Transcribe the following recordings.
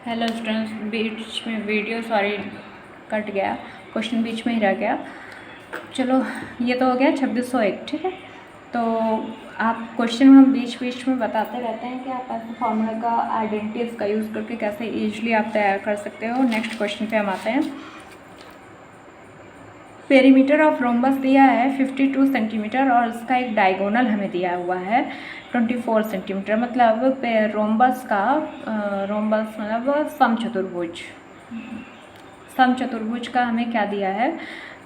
Hello students, बीच में video cut गया, question बीच में ही रह गया। चलो, ये तो हो गया 2601। ठीक है, तो आप क्वेश्चन हम बीच बीच में बताते रहते हैं कि आप ऐसे फॉर्मूला का आइडेंटिटीज़ का यूज़ करके कैसे ईजिली आप तैयार कर सकते हो। नेक्स्ट क्वेश्चन पे हम आते हैं। पेरीमीटर ऑफ रोम्बस दिया है 52 सेंटीमीटर और उसका एक डायगोनल हमें दिया हुआ है 24 सेंटीमीटर। मतलब रोम्बस मतलब समचतुर्भुज का हमें क्या दिया है,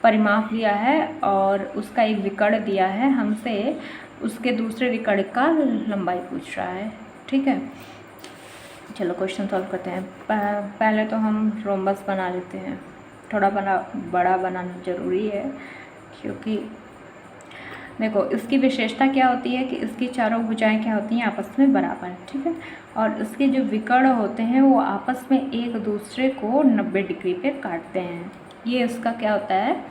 परिमाप दिया है और उसका एक विकर्ण दिया है। हमसे उसके दूसरे विकर्ण का लंबाई पूछ रहा है। ठीक है, चलो क्वेश्चन सॉल्व करते हैं। पहले तो हम रोम्बस बना लेते हैं। थोड़ा बड़ा बनाना ज़रूरी है, क्योंकि देखो इसकी विशेषता क्या होती है कि इसकी चारों भुजाएं क्या होती हैं, आपस में बराबर। ठीक है, और इसके जो विकर्ण होते हैं वो आपस में एक दूसरे को 90 डिग्री पे काटते हैं। ये इसका क्या होता है,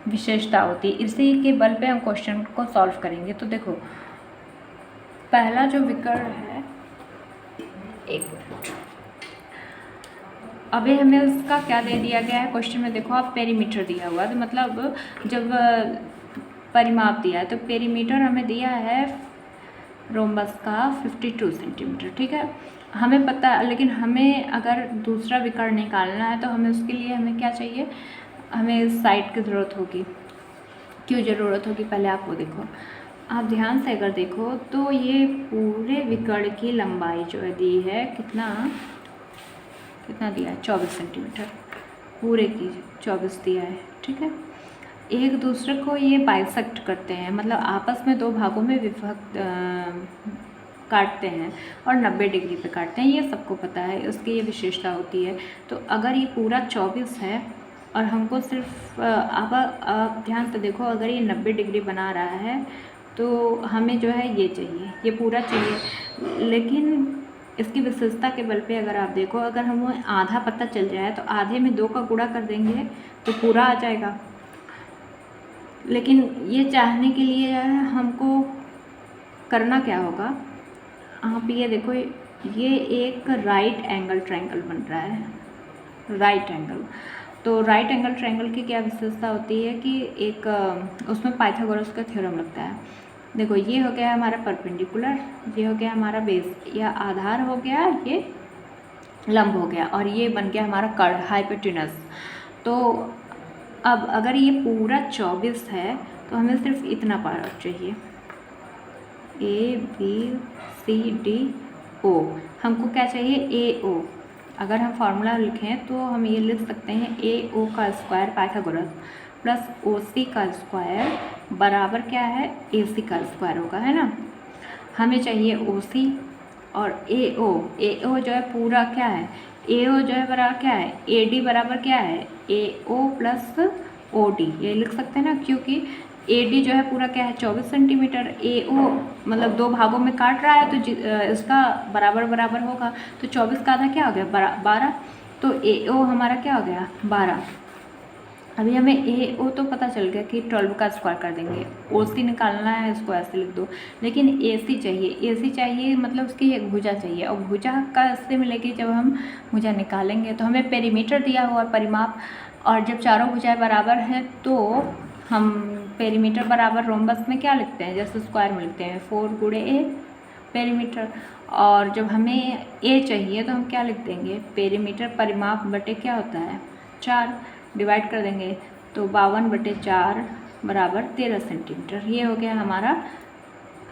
विशेषता होती है। इसी के बल पे हम क्वेश्चन को सॉल्व करेंगे। तो देखो, पहला जो विकर्ण है, एक मिनट, अभी हमें उसका क्या दे दिया गया है क्वेश्चन में, देखो आप पेरीमीटर दिया हुआ है, तो मतलब जब परिमाप दिया है तो पेरीमीटर हमें दिया है रोम्बस का 52 सेंटीमीटर। ठीक है, हमें पता है, लेकिन हमें अगर दूसरा विकर्ण निकालना है तो हमें उसके लिए हमें क्या चाहिए, हमें साइड की ज़रूरत होगी। क्यों ज़रूरत होगी, पहले आप वो देखो। आप ध्यान से अगर देखो तो ये पूरे विकर्ण की लंबाई जो है दी है, कितना दिया है, 24 सेंटीमीटर। पूरे की 24 दिया है। ठीक है, एक दूसरे को ये बाइसेक्ट करते हैं, मतलब आपस में दो भागों में विभक्त काटते हैं और 90 डिग्री पे काटते हैं। ये सबको पता है, उसकी ये विशेषता होती है। तो अगर ये पूरा 24 है और हमको सिर्फ आप ध्यान से देखो, अगर ये 90 डिग्री बना रहा है तो हमें जो है ये चाहिए, ये पूरा चाहिए। लेकिन इसकी विशेषता के बल पे अगर आप देखो, अगर हमें आधा पता चल जाए तो आधे में 2 का गुणा कर देंगे तो पूरा आ जाएगा। लेकिन ये चाहने के लिए हमको करना क्या होगा, आप ये देखो, ये एक राइट एंगल ट्रायंगल बन रहा है, राइट एंगल। तो राइट एंगल ट्रायंगल की क्या विशेषता होती है कि एक उसमें पाइथागोरस का थ्योरम लगता है। देखो, ये हो गया हमारा परपेंडिकुलर, ये हो गया हमारा बेस, या आधार हो गया, ये लंब हो गया, और ये बन गया हमारा कर्व, हाइपोटेनस। तो अब अगर ये पूरा 24 है तो हमें सिर्फ इतना पार्ट चाहिए, ABCD O। हमको क्या चाहिए, AO। अगर हम फार्मूला लिखें तो हम ये लिख सकते हैं AO का स्क्वायर पाइथागोरस प्लस OC का स्क्वायर बराबर क्या है, AC का स्क्वायर होगा, है ना। हमें चाहिए OC और AO जो है पूरा क्या है, AO जो है बराबर क्या है, AD बराबर क्या है, AO प्लस OD। ये लिख सकते हैं ना, क्योंकि AD जो है पूरा क्या है, 24 सेंटीमीटर। AO मतलब 2 भागों में काट रहा है तो इसका बराबर बराबर होगा। तो 24 का आधा क्या हो गया, 12। तो AO हमारा क्या हो गया, 12। अभी हमें AO तो पता चल गया कि 12 का स्क्वायर कर देंगे। OC निकालना है, इसको ऐसे लिख दो। लेकिन AC चाहिए, मतलब उसकी एक भुजा चाहिए, और भुजा का ऐसे मिलेगी जब हम भुजा निकालेंगे। तो हमें पेरीमीटर दिया हुआ परिमाप, और जब चारों भुजाएं बराबर हैं तो हम पेरीमीटर बराबर रोम्बस में क्या लिखते हैं, जैसे स्क्वायर में लिखते हैं 4 गुणे A पेरीमीटर। और जब हमें A चाहिए तो हम क्या लिख देंगे, पेरीमीटर परिमाप बटे क्या होता है, 4, डिवाइड कर देंगे तो 52/4 बराबर 13 सेंटीमीटर। ये हो गया हमारा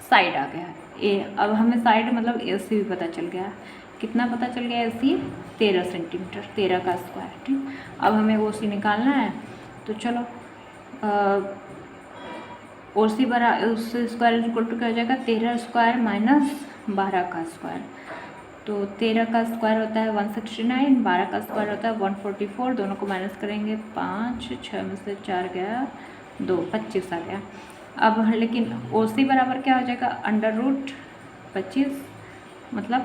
साइड आ गया A। अब हमें साइड मतलब AC भी पता चल गया, कितना पता चल गया, AC 13 सेंटीमीटर, 13 का स्क्वायर। ठीक, अब हमें OC निकालना है। तो चलो, OC स्क्वायर इक्वल टू क्या हो जाएगा, 13 स्क्वायर माइनस 12 का स्क्वायर। तो 13 का स्क्वायर होता है 169, 12 का स्क्वायर होता है 144। दोनों को माइनस करेंगे, 5, 6 में से 4 गया 2, 25 आ गया। अब लेकिन OC बराबर क्या हो जाएगा, √25 मतलब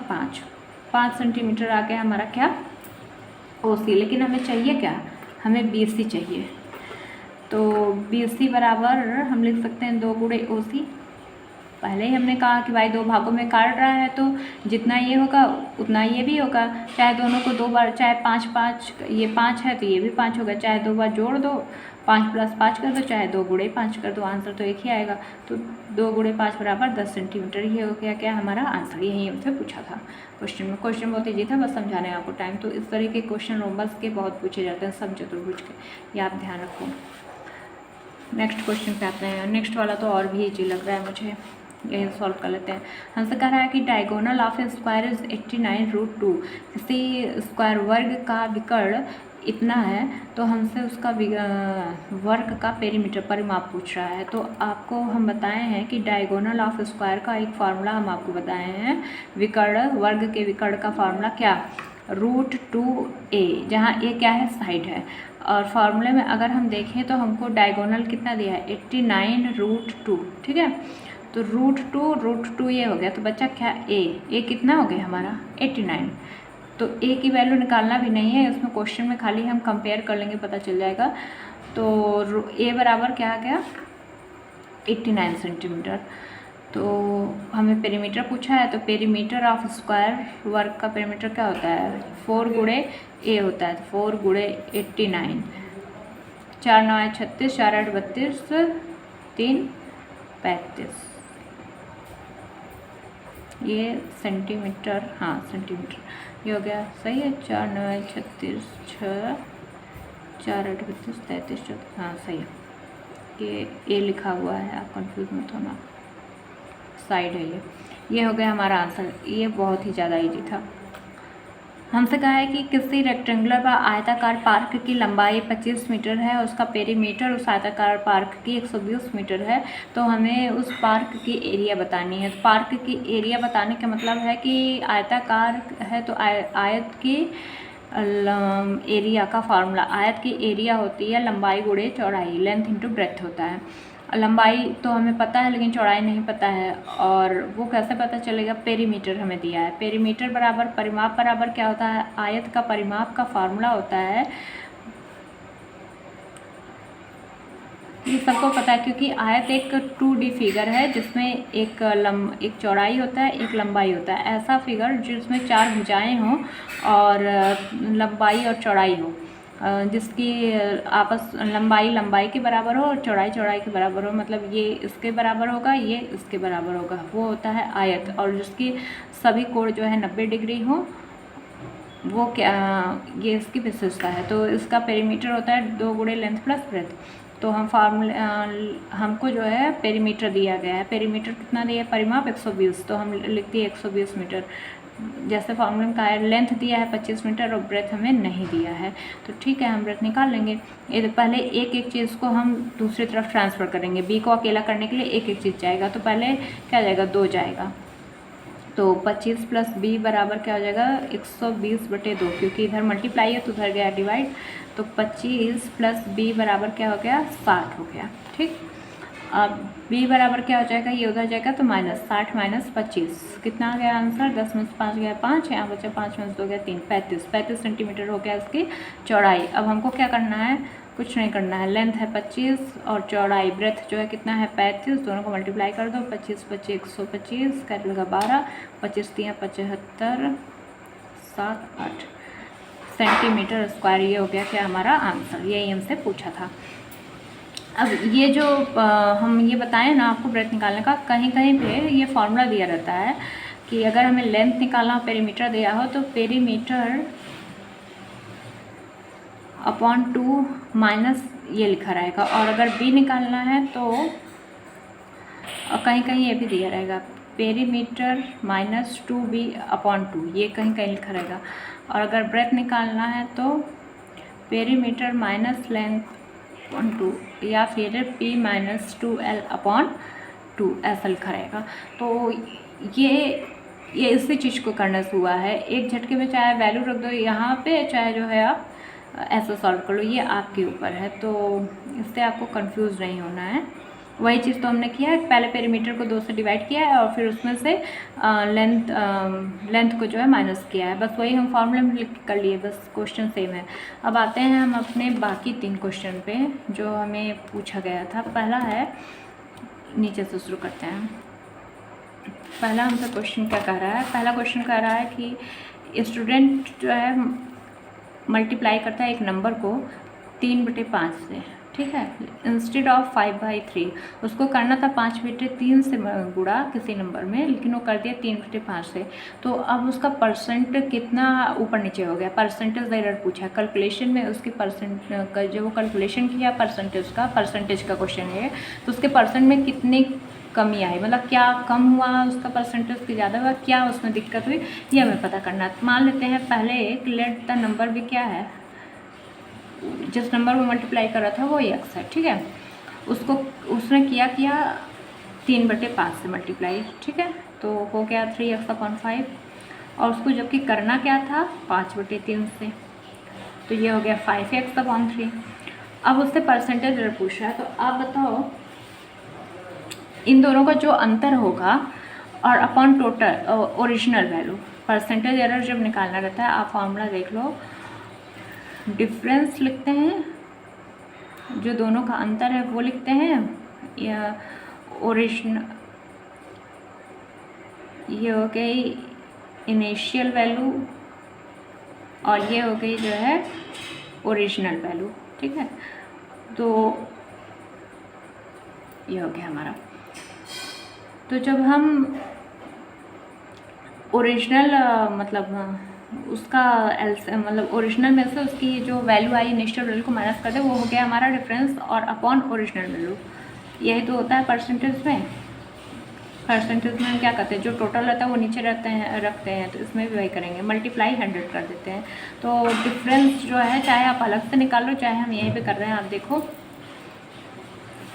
5 सेंटीमीटर आ गया हमारा क्या, OC। लेकिन हमें चाहिए क्या, हमें BC चाहिए। तो BC बराबर हम लिख सकते हैं 2 गुणे OC, पहले ही हमने कहा कि भाई 2 भागों में काट रहा है तो जितना ये होगा उतना ये भी होगा, चाहे दोनों को 2 बार, चाहे 5 5 ये 5 है तो ये भी 5 होगा, चाहे 2 बार जोड़ दो 5 + 5 कर दो, चाहे 2 × 5 कर दो, आंसर तो एक ही आएगा। तो 2 × 5 = 10 सेंटीमीटर, ये हो गया क्या हमारा आंसर। यही हमसे पूछा था क्वेश्चन में। क्वेश्चन बहुत ईजी था, बस समझाने आपको टाइम। तो इस तरह के क्वेश्चन रोमन्स के बहुत पूछे जाते हैं, सब चतुर्भुज के, ये आप ध्यान रखो। नेक्स्ट क्वेश्चन पे आते हैं। नेक्स्ट वाला तो और भी ईजी लग रहा है मुझे, ये सॉल्व कर लेते हैं। हमसे कह रहा है कि diagonal of A square is 89√2। किसी स्क्वायर वर्ग का विकर्ण इतना है तो हमसे उसका वर्ग का पेरीमीटर परिमाप पूछ रहा है। तो आपको हम बताए हैं कि डायगोनल ऑफ स्क्वायर का एक फार्मूला हम आपको बताए हैं। विकर्ण, वर्ग के विकर्ण का फार्मूला क्या, √2a, जहाँ a क्या है, साइड है। और फार्मूले में अगर हम देखें तो हमको डायगोनल कितना दिया है, 89√2, ठीक है। तो √2 ये हो गया, तो बच्चा क्या, a कितना हो गया हमारा 89। तो a की वैल्यू निकालना भी नहीं है उसमें, क्वेश्चन में खाली हम कंपेयर कर लेंगे, पता चल जाएगा। तो a बराबर क्या आ गया, 89 सेंटीमीटर। तो हमें पेरीमीटर पूछा है, तो पेरीमीटर ऑफ स्क्वायर वर्ग का पेरीमीटर क्या होता है, 4 × a होता है। 4 × 89, 4 × 9 = 36, 4 × 8 = 32, 3 = 35। ये सेंटीमीटर, हाँ सेंटीमीटर, ये हो गया सही है। 4 × 9 = 36, 6, 4 × 8 = 32, 33, 34, हाँ सही है। ये लिखा हुआ है, आप कंफ्यूज मत होना, साइड है ये हो गया हमारा आंसर। ये बहुत ही ज़्यादा इजी था। हमसे कहा है कि किसी रेक्टेंगुलर व आयताकार पार्क की लंबाई 25 मीटर है, उसका पेरीमीटर उस आयताकार पार्क की 120 मीटर है, तो हमें उस पार्क की एरिया बतानी है। तो पार्क की एरिया बताने का मतलब है कि आयताकार है तो आयत की एरिया का फार्मूला, आयत की एरिया होती है लंबाई × चौड़ाई, लेंथ × ब्रेथ होता है। लंबाई तो हमें पता है लेकिन चौड़ाई नहीं पता है, और वो कैसे पता चलेगा, पेरीमीटर हमें दिया है। पेरीमीटर बराबर परिमाप बराबर क्या होता है, आयत का परिमाप का फार्मूला होता है, ये सबको पता है क्योंकि आयत एक 2D फिगर है जिसमें एक चौड़ाई होता है, एक लंबाई होता है। ऐसा फिगर जिसमें 4 भुजाएं हों और लंबाई और चौड़ाई हो, जिसकी आपस लंबाई के बराबर हो और चौड़ाई के बराबर हो, मतलब ये इसके बराबर होगा, ये इसके बराबर होगा, वो होता है आयत। और जिसकी सभी कोण जो है 90 डिग्री हो, वो क्या, ये इसकी विशेषता है। तो इसका पेरीमीटर होता है 2 × लेंथ + ब्रेथ। तो हम हमको जो है पेरीमीटर दिया गया है, पेरीमीटर कितना दिया है, परिमाप 120, तो हम लिखते हैं 120 मीटर। जैसे फार्मूले में कहा है, लेंथ दिया है 25 मीटर और ब्रेथ हमें नहीं दिया है, तो ठीक है हम ब्रेथ निकाल लेंगे। ये तो पहले एक चीज़ को हम दूसरी तरफ ट्रांसफ़र करेंगे, b को अकेला करने के लिए एक चीज़ जाएगा, तो पहले क्या जाएगा, 2 जाएगा। तो 25 + b बराबर क्या हो जाएगा, 120/2, क्योंकि इधर मल्टीप्लाई है तो उधर गया डिवाइड। तो 25 + b बराबर क्या हो गया, 60 हो गया, ठीक। अब b बराबर क्या हो जाएगा, ये उधर जाएगा तो -60 - 25 कितना आ गया आंसर, 10 में से 5 गया 5, यहाँ बचा 5 में से 2 गया 3, 35 सेंटीमीटर हो गया इसकी चौड़ाई। अब हमको क्या करना है, कुछ नहीं करना है, लेंथ है 25 और चौड़ाई ब्रेथ जो है कितना है 35, दोनों को मल्टीप्लाई कर दो, 25 × 25 125, कर लगा 12, 25 × 3 = 75, 7 8 सेंटीमीटर स्क्वायर। ये हो गया क्या हमारा आंसर, यही हमसे पूछा था। अब ये जो हम ये बताएं ना आपको ब्रेथ निकालने का, कहीं कहीं पे ये फार्मूला दिया रहता है कि अगर हमें लेंथ निकालना हो, पेरीमीटर दिया हो, तो पेरीमीटर /2 माइनस ये लिखा रहेगा। और अगर b निकालना है तो कहीं कहीं ये भी दिया रहेगा, पेरीमीटर -2b/2, ये कहीं कहीं लिखा रहेगा। और अगर ब्रेथ निकालना है तो पेरीमीटर - लेंथ/2 या फिर p - 2l/2 ऐसा लिखा रहेगा। तो ये इसी चीज़ को करने से हुआ है, एक झटके में चाहे वैल्यू रख दो यहाँ पे, चाहे जो है आप ऐसा सॉल्व कर लो, ये आपके ऊपर है। तो इससे आपको कंफ्यूज नहीं होना है। वही चीज़ तो हमने किया है, पहले पेरीमीटर को 2 से डिवाइड किया है और फिर उसमें से लेंथ को जो है माइनस किया है, बस वही हम फार्मूले में लिख कर लिए, बस क्वेश्चन सेम है। अब आते हैं हम अपने बाकी 3 क्वेश्चन पे जो हमें पूछा गया था। पहला है, नीचे से शुरू करते हैं। पहला हमसे क्वेश्चन क्या कह रहा है, पहला क्वेश्चन कह रहा है कि स्टूडेंट जो है मल्टीप्लाई करता है एक नंबर को 3/5 से, ठीक है, इंस्टेड ऑफ 5/3। उसको करना था 5/3 से गुणा किसी नंबर में, लेकिन वो कर दिया 3/5 से। तो अब उसका परसेंट कितना ऊपर नीचे हो गया, परसेंटेज एरर पूछा है। कैलकुलेशन में उसकी परसेंट जो वो कैलकुलेशन किया परसेंटेज का क्वेश्चन है, तो उसके परसेंट में कितनी कमी आई, मतलब क्या कम हुआ उसका परसेंटेज की ज़्यादा हुआ, क्या उसमें दिक्कत हुई, ये हमें पता करना है। मान लेते हैं पहले एक लेट द नंबर भी क्या है, जिस नंबर में मल्टीप्लाई कर रहा था वो x है, ठीक है। उसको उसने किया 3/5 से मल्टीप्लाई, ठीक है, तो हो गया 3x/5। और उसको जबकि करना क्या था 5/3 से, तो ये हो गया 5x/3। अब उससे परसेंटेज एरर पूछ रहा है, तो आप बताओ इन दोनों का जो अंतर होगा और upon total original value, percentage error जब निकालना रहता है, आप फॉर्मूला देख लो, डिफरेंस लिखते हैं, जो दोनों का अंतर है वो लिखते हैं, या ओरिजिनल, ये हो गई इनिशियल वैल्यू और ये हो गई जो है ओरिजिनल वैल्यू, ठीक है। तो ये हो गया हमारा। तो जब हम ओरिजिनल मतलब उसका मतलब ओरिजिनल में से उसकी जो वैल्यू आई इनिशियल वैल्यू को माइनस कर दे, वो हो गया हमारा डिफरेंस और अपॉन ओरिजिनल वैल्यू। यही तो होता है परसेंटेज में। परसेंटेज में हम क्या करते हैं, जो टोटल रहता है वो नीचे रखते हैं, तो इसमें भी वही करेंगे, मल्टीप्लाई 100 कर देते हैं। तो डिफरेंस जो है चाहे आप अलग से निकाल लो, चाहे हम यहीं पे कर रहे हैं, आप देखो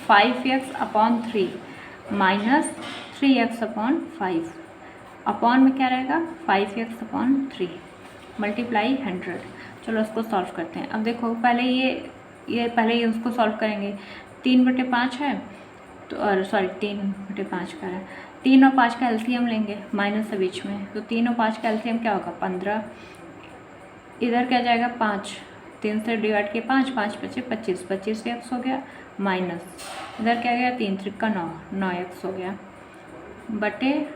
5x/3 माइनस 3x/5, अपॉन में क्या रहेगा 5x/3 मल्टीप्लाई 100। चलो उसको सॉल्व करते हैं। अब देखो पहले ये पहले ये उसको सॉल्व करेंगे। 3/5 है तो, और सॉरी 3/5 का है, 3 और 5 का एलसीएम लेंगे माइनस से बीच में, तो 3 और 5 का एलसीएम क्या होगा 15। इधर क्या जाएगा 5, 3 से डिवाइड किया 5, 5 बचे 25, 25x हो गया, माइनस इधर क्या गया 3 3 9, 9x हो गया, बटे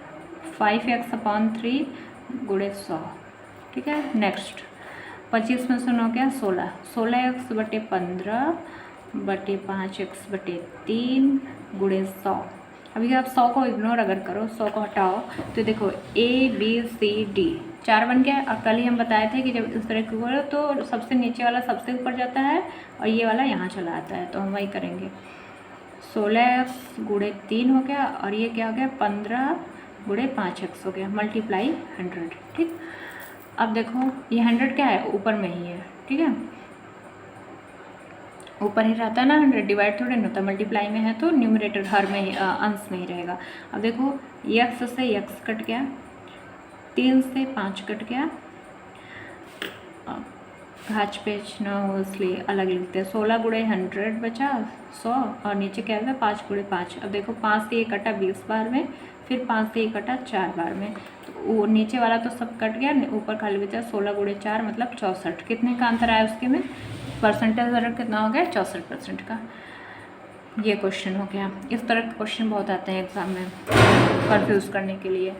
5x/3 गुणे 100, ठीक है। नेक्स्ट 25 में से 9 गया 16, 16x/15 बटे 5x/3 गुणे 100। अभी आप 100 को इग्नोर अगर करो, 100 को हटाओ, तो देखो ABCD 4 बन गया। और कल ही हम बताए थे कि जब इस तरह की करो तो सबसे नीचे वाला सबसे ऊपर जाता है और ये वाला यहाँ चला आता है, तो हम वही करेंगे। 16x गुणे 3 हो गया और ये क्या हो गया 15 गुणे 5x हो गया, मल्टीप्लाई 100, ठीक। अब देखो ये 100 क्या है ऊपर में ही है, ठीक है, ऊपर ही रहता है ना 100, डिवाइड थोड़े ना होता, मल्टीप्लाई में है तो न्यूमरेटर हर में ही अंश में ही रहेगा। अब देखो x से x कट गया, 3 से 5 कट गया, घाच पेच ना हो इसलिए अलग लिखते हैं। 16 गुणे 100 बचा 100 और नीचे क्या होगा 5 गुणे 5। अब देखो 5 से ये कटा 20 बार में, फिर 5 से ये कटा 4 बार में, तो वो नीचे वाला तो सब कट गया, ऊपर खाली बचा 16 गुणे 4 मतलब 64। कितने का अंतर आया उसके में, परसेंटेज एरर कितना हो गया 64% का। ये क्वेश्चन हो गया। इस तरह के क्वेश्चन बहुत आते हैं एग्ज़ाम में कंफ्यूज करने के लिए,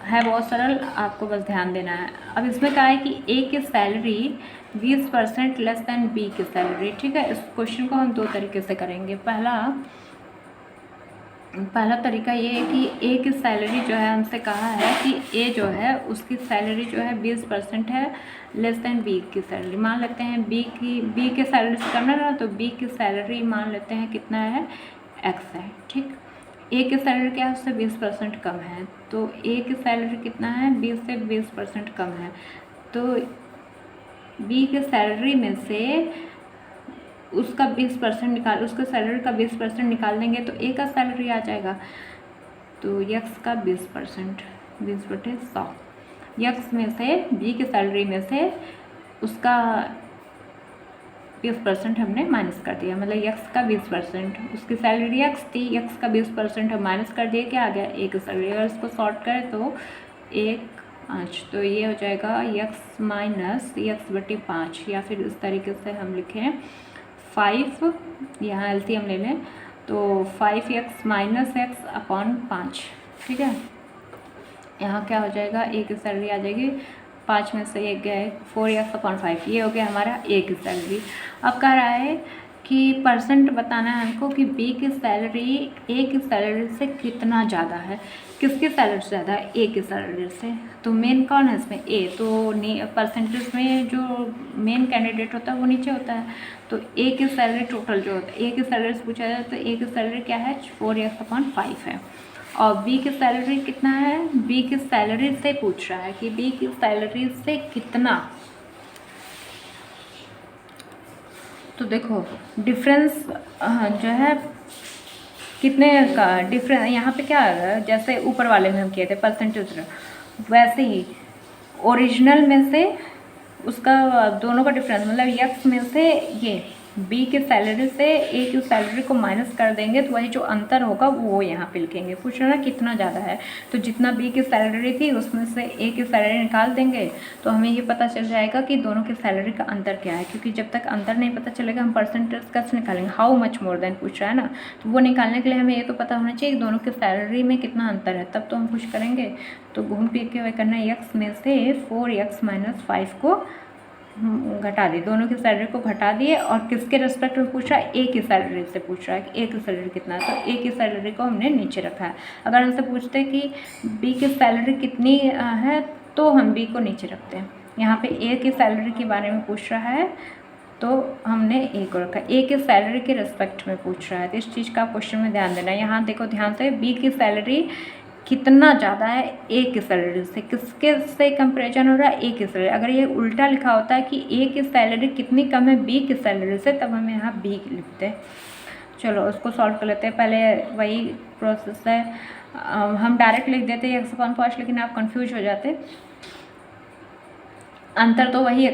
है बहुत सरल, आपको बस ध्यान देना है। अब इसमें कहा है कि ए की सैलरी 20% लेस दैन बी की सैलरी, ठीक है। इस क्वेश्चन को हम 2 तरीके से करेंगे। पहला तरीका ये है कि ए की सैलरी जो है, हमसे कहा है कि ए जो है उसकी सैलरी जो है 20% है लेस दैन बी की सैलरी। मान लेते हैं बी की सैलरी से करना ना, तो बी की सैलरी मान लेते हैं कितना है x है, ठीक। ए की सैलरी क्या है उससे 20% कम है, तो ए की सैलरी कितना है 20 से 20% कम है, तो बी की सैलरी में से उसका 20% निकाल, उसका सैलरी का 20% निकाल देंगे तो ए का सैलरी आ जाएगा, तो x का 20%, 20/100, x में से बी की सैलरी में से उसका 20% हमने माइनस कर दिया, मतलब x का 20%, उसकी सैलरी x थी, x का 20% हम माइनस कर दिए, क्या आ गया ए की सैलरी। अगर इसको शॉर्ट करें तो 1/5, तो ये हो जाएगा x माइनस x/5, या फिर इस तरीके से हम लिखें 5, यहाँ एलसीएम ले लें तो 5x माइनस x/5, ठीक है। यहाँ क्या हो जाएगा, ए की सैलरी आ जाएगी 5 में से 1 गया 4x/5, ये हो गया हमारा ए की सैलरी। अब कह रहा है कि परसेंट बताना है हमको कि बी की सैलरी ए की सैलरी से कितना ज़्यादा है। किसकी सैलरी से ज़्यादा है, ए की सैलरी से। तो मेन कौन है इसमें, ए। तो परसेंटेज में जो मेन कैंडिडेट होता है वो नीचे होता है। तो ए की सैलरी टोटल जो होता है, ए की सैलरी से पूछा जाए तो ए की सैलरी क्या है, 4x/5 है। और बी की सैलरी कितना है, बी की सैलरी से पूछ रहा है कि बी की सैलरी से कितना। तो देखो डिफरेंस जो है कितने का डिफरेंस, यहाँ पे क्या है, जैसे ऊपर वाले में हम किए थे परसेंटेज, वैसे ही ओरिजिनल में से उसका दोनों का डिफरेंस, मतलब यक्स में से ये बी की सैलरी से ए की सैलरी को माइनस कर देंगे तो वही जो अंतर होगा वो यहाँ पे लिखेंगे। पूछ रहा ना कितना ज़्यादा है, तो जितना बी की सैलरी थी उसमें से ए की सैलरी निकाल देंगे तो हमें ये पता चल जाएगा कि दोनों की सैलरी का अंतर क्या है। क्योंकि जब तक अंतर नहीं पता चलेगा हम परसेंटेज कैसे निकालेंगे, हाउ मच मोर देन पूछ रहा है ना, तो वो निकालने के लिए हमें ये तो पता होना चाहिए कि दोनों की सैलरी में कितना अंतर है, तब तो हम कुछ करेंगे। तो घूम फिर के वह करना है, यक्स में से 4x-5 को घटा दिए, दोनों की सैलरी को घटा दिए। और किसके रेस्पेक्ट में पूछ रहा है, ए की सैलरी से पूछ रहा है कि ए की सैलरी कितना है, तो ए की सैलरी को हमने नीचे रखा है। अगर हमसे पूछते हैं कि बी की सैलरी कितनी है तो हम बी को नीचे रखते हैं। यहाँ पे ए की सैलरी के बारे में पूछ रहा है तो हमने ए को रखा। ए की सैलरी के रेस्पेक्ट में पूछ रहा है, तो इस चीज़ का क्वेश्चन में ध्यान देना है। यहाँ देखो ध्यान से, बी की सैलरी कितना ज़्यादा है ए की सैलरी से, किसके से कंपैरिजन हो रहा है, ए की सैलरी। अगर ये उल्टा लिखा होता है कि ए की सैलरी कितनी कम है बी की सैलरी से, तब हमें यहाँ बी लिखते हैं। चलो उसको सॉल्व कर लेते हैं। पहले वही प्रोसेस है, हम डायरेक्ट लिख देते हैं x/5, लेकिन आप कंफ्यूज हो जाते। अंतर तो वही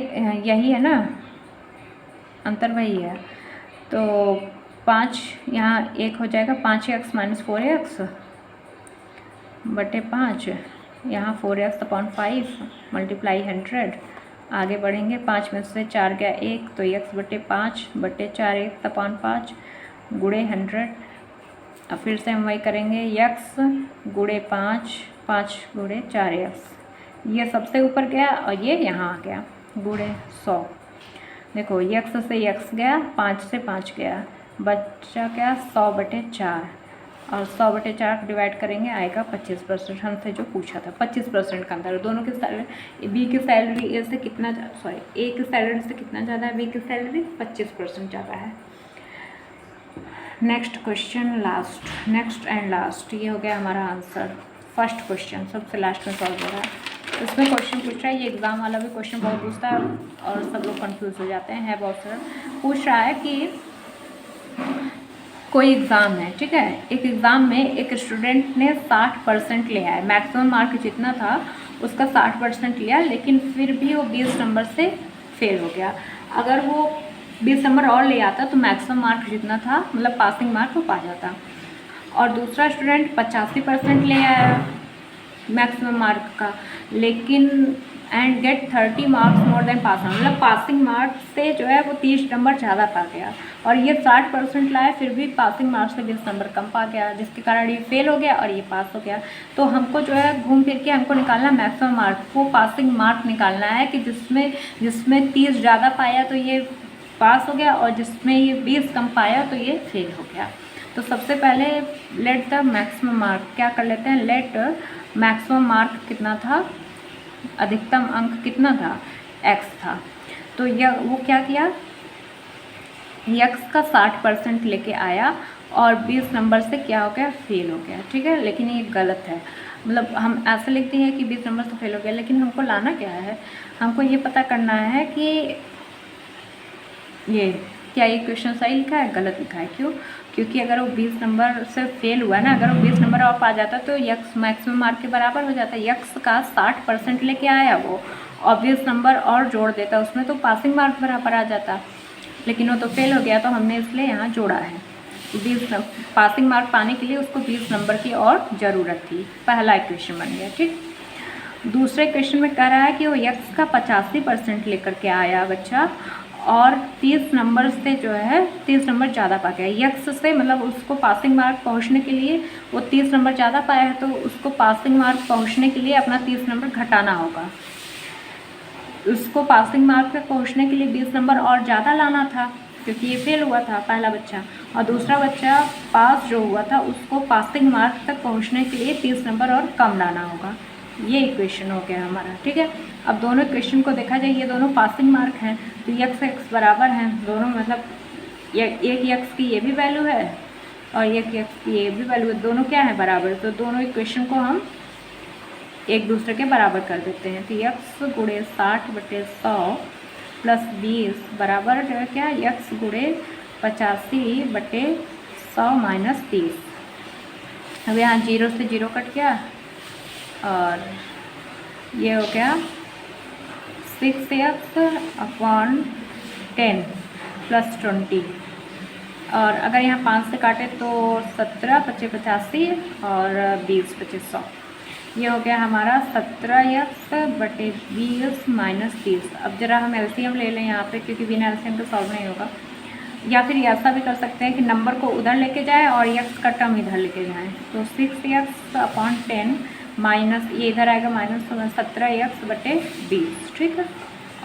यही है ना, अंतर वही है। तो 5 यहाँ 1 हो जाएगा, 5x - 4x बटे 5, यहाँ 4x/5 मल्टीप्लाई 100। आगे बढ़ेंगे, 5 में से 4 गया 1, तो x बटे 5 बटे 4 1/5 गुणे 100। अब फिर से हम वही करेंगे, x गुणे 5, 5 गुणे 4x, ये सबसे ऊपर गया और ये यहाँ आ गया गुणे 100। देखो x से x गया, 5 से 5 गया, बच्चा क्या 100 बटे 4, और 100 बटे 4 डिवाइड करेंगे आएगा 25%। हमसे जो पूछा था 25% का अंतर। दोनों की सैलरी, बी की सैलरी ए से कितना, सॉरी ए की सैलरी से कितना ज़्यादा है, बी की सैलरी 25% ज़्यादा है। Next question, last, next and last, ये हो गया हमारा आंसर। फर्स्ट क्वेश्चन सबसे लास्ट में सॉल्व हो रहा है। इसमें क्वेश्चन पूछ रहा है, ये एग्ज़ाम वाला भी क्वेश्चन बहुत पूछता है और सब लोग कंफ्यूज हो जाते हैं, है बहुत सारा। पूछ रहा है कि कोई एग्ज़ाम है, ठीक है, एक एग्ज़ाम में एक स्टूडेंट ने 60% लिया है, मैक्सिमम मार्क जितना था उसका 60% लिया, लेकिन फिर भी वो 20 नंबर से फेल हो गया। अगर वो 20 नंबर और ले आता तो मैक्सिमम मार्क जितना था, मतलब पासिंग मार्क, वो पा जाता। और दूसरा स्टूडेंट 85% ले आया मैक्सिमम मार्क का, लेकिन and get 30 marks more than passing, मतलब पासिंग मार्क्स से जो है वो 30 नंबर ज़्यादा पा गया। और ये 60% लाया, फिर भी पासिंग मार्क्स से 20 नंबर कम पा गया, जिसके कारण ये फेल हो गया और ये पास हो गया। तो हमको जो है घूम फिर के हमको निकालना मैक्सिमम मार्क, वो पासिंग मार्क निकालना है कि जिसमें 30 ज़्यादा पाया तो ये पास हो गया, और जिसमें ये 20 कम पाया तो ये फेल हो गया। तो सबसे पहले लेट द मैक्सिमम मार्क, क्या कर लेते हैं, लेट मैक्सिमम मार्क कितना था, अधिकतम अंक कितना था, x था। तो यह वो क्या किया, x का 60% लेके आया और 20 नंबर से क्या हो गया, फेल हो गया, ठीक है। लेकिन ये गलत है, मतलब हम ऐसे लिखते हैं कि 20 नंबर से फेल हो गया, लेकिन हमको लाना क्या है, हमको ये पता करना है कि ये क्या ये क्वेश्चन सही लिखा है, गलत लिखा है। क्यों, क्योंकि अगर वो 20 नंबर से फेल हुआ ना, अगर वो 20 नंबर और पा जाता तो यक्स मैक्सिमम मार्क के बराबर हो जाता। यक्स का 60% लेके आया वो, और 20 नंबर और जोड़ देता उसमें तो पासिंग मार्क बराबर आ जाता, लेकिन वो तो फेल हो गया, तो हमने इसलिए यहाँ जोड़ा है। 20 पासिंग मार्क पाने के लिए उसको 20 नंबर की और ज़रूरत थी। पहला इक्वेशन बन गया, ठीक। दूसरे क्वेश्चन में कह रहा है कि वो यक्स का 85% लेकर के आया बच्चा, और 30 नंबर से जो है 30 नंबर ज़्यादा पा गया। यक्स से मतलब उसको पासिंग मार्क पहुंचने के लिए वो 30 नंबर ज़्यादा पाया है, तो उसको पासिंग मार्क पहुंचने के लिए अपना 30 नंबर घटाना होगा। उसको पासिंग मार्क तक पहुंचने के लिए 20 नंबर और ज़्यादा लाना था, क्योंकि ये फेल हुआ था पहला बच्चा, और दूसरा बच्चा पास जो हुआ था उसको पासिंग मार्क तक पहुंचने के लिए 30 नंबर और कम लाना होगा। ये इक्वेशन हो गया हमारा, ठीक है। अब दोनों इक्वेशन को देखा जाए, ये दोनों पासिंग मार्क हैं, तो यक्स एक्स बराबर हैं दोनों, मतलब एक यक्स की ये भी वैल्यू है और एक यक्स की ये भी वैल्यू है, दोनों क्या है बराबर, तो दोनों इक्वेशन को हम एक दूसरे के बराबर कर देते हैं। तो यक्स गुणे 60/100 प्लस 20 बराबर जो है क्या, यक्स गुणे 85/100 माइनस 30। अब यहाँ 0 से 0 कट गया और ये हो गया 6x/10 प्लस 20, और अगर यहाँ 5 से काटे तो 17 × 5 = 85 और 20 × 100, ये हो गया हमारा 17x/20 माइनस 30। अब जरा हम एलसीएम ले लें यहाँ पे, क्योंकि बिना एलसीएम तो सॉल्व नहीं होगा। या फिर ऐसा भी कर सकते हैं कि नंबर को उधर लेके जाए और यक्स का टर्म इधर लेके जाएं, तो 6x/10 माइनस ये इधर आएगा माइनस 17x/20, ठीक है।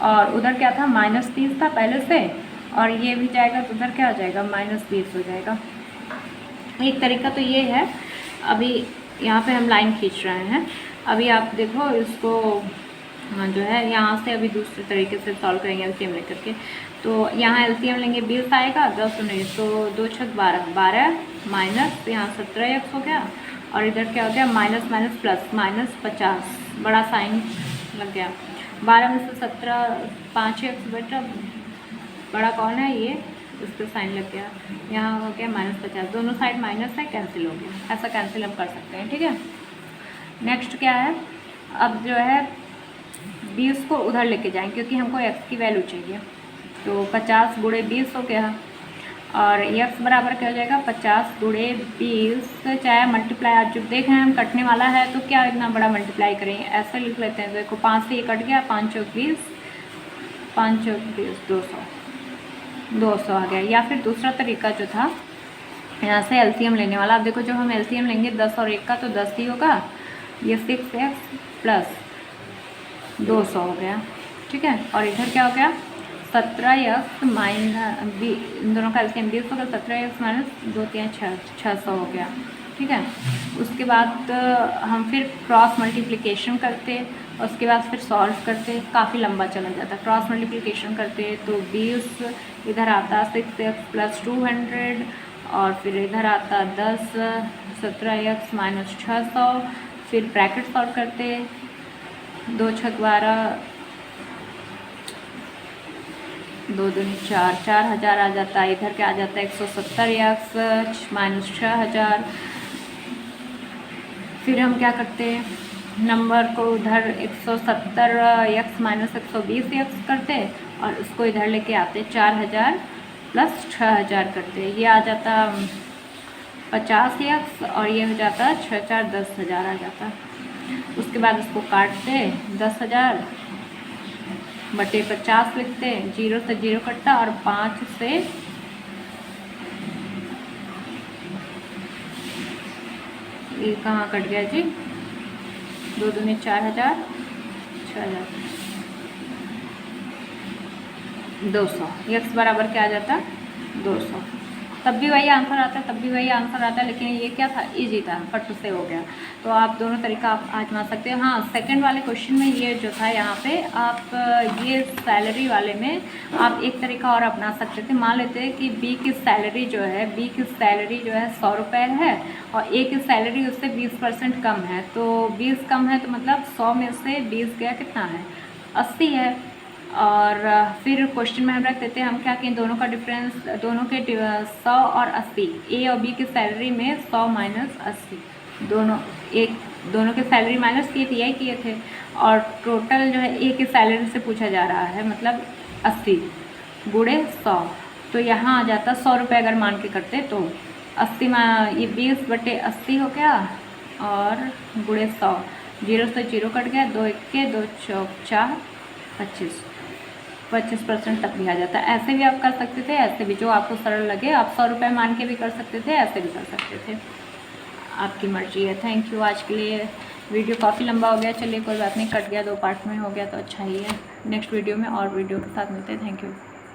और उधर क्या था, माइनस 30 था पहले से, और ये भी जाएगा तो उधर क्या हो जाएगा, माइनस 20 हो जाएगा। एक तरीका तो ये है, अभी यहाँ पे हम लाइन खींच रहे हैं, अभी आप देखो इसको जो है यहाँ से अभी दूसरे तरीके से सॉल्व करेंगे एलसीएम लेकर के। तो यहाँ एलसीएम लेंगे 20 आएगा, 10 नहीं तो 2 × 6 = 12 माइनस यहाँ 17x हो गया, और इधर क्या हो गया माइनस माइनस प्लस -50, बड़ा साइन लग गया। 12 में से 17 5x बेटा बड़ा कौन है ये, उस पर साइन लग गया, यहाँ हो गया -50, दोनों साइड माइनस है, कैंसिल हो गया। ऐसा कैंसिल हम कर सकते हैं, ठीक है। नेक्स्ट क्या है, अब जो है 20 को उधर लेके जाएं, क्योंकि हमको x की वैल्यू चाहिए, तो 50 × 20 हो गया, और x बराबर क्या हो जाएगा 50 × 20, चाहे मल्टीप्लाई आज जब देख रहे हैं हम कटने वाला है तो क्या इतना बड़ा मल्टीप्लाई करेंगे, ऐसा लिख लेते हैं। देखो 5 से ये कट गया, 5 × 20, 5 × 20 200 आ गया। या फिर दूसरा तरीका जो था, यहाँ से एलसीएम लेने वाला, अब देखो जब हम एलसीएम लेंगे 10 और 1 का तो 10 ही होगा, ये 6x प्लस 200 हो गया, ठीक है। और इधर क्या हो गया 17x माइनस इन दोनों का एलसीएम 20 होगा, 17x माइनस 2 × 3 = 600 हो गया, ठीक है। उसके बाद हम फिर क्रॉस मल्टीप्लिकेशन करते, उसके बाद फिर सॉल्व करते, काफ़ी लंबा चला जाता। क्रॉस मल्टीप्लिकेशन करते तो 20 इधर आता 6x प्लस 200, और फिर इधर आता 10 17x माइनस 600, फिर ब्रैकेट सॉल्व करते 2 × 6 = 12, 2 दूनी 4, 4000 आ जाता है। इधर क्या आ जाता है 170x माइनस 6000। फिर हम क्या करते हैं, नंबर को उधर 170x माइनस 120x करते और उसको इधर लेके आते 4000 प्लस 6000 करते, ये आ जाता 50x, और ये हो जाता 6 × 4 = 10,000 आ जाता। उसके बाद उसको काटते 10,000 बटे 50 लिखते, 0 से 0 कटता, और 5 से ये कहाँ कट गया जी, 2 दूनी 4000, 6000, 200, x बराबर क्या आ जाता 200। तब भी वही आंसर आता है, लेकिन ये क्या था, इजी था, फट से हो गया। तो आप दोनों तरीका आप आजमा सकते हो। हाँ, सेकंड वाले क्वेश्चन में ये जो था, यहाँ पे आप ये सैलरी वाले में आप एक तरीका और अपना सकते थे। मान लेते हैं कि बी की सैलरी जो है 100 रुपये है, और ए की सैलरी उससे 20% कम है। तो 20 कम है तो मतलब 100 में से 20 गया कितना है, 80 है। और फिर क्वेश्चन में हम रख देते हैं, हम क्या कि दोनों का डिफरेंस, दोनों के 100 और 80, ए और बी की सैलरी में 100 माइनस 80, दोनों के सैलरी माइनस किए थे, और टोटल जो है ए की सैलरी से पूछा जा रहा है, मतलब 80 × 100, तो यहाँ आ जाता 100 रुपये अगर मान के करते तो 80 ये 20/80 हो गया, और × 100, 0 से 0 कट गया, 2 × 1 = 2 × 4 = 25। 25% तक भी आ जाता है। ऐसे भी आप कर सकते थे, ऐसे भी, जो आपको सरल लगे। आप 100 रुपये मान के भी कर सकते थे, ऐसे भी कर सकते थे, आपकी मर्जी है। Thank you. आज के लिए वीडियो काफ़ी लंबा हो गया, चलिए कोई बात नहीं, कट गया, 2 पार्ट में हो गया तो अच्छा ही है। नेक्स्ट वीडियो में और वीडियो के साथ मिलते हैं। Thank you.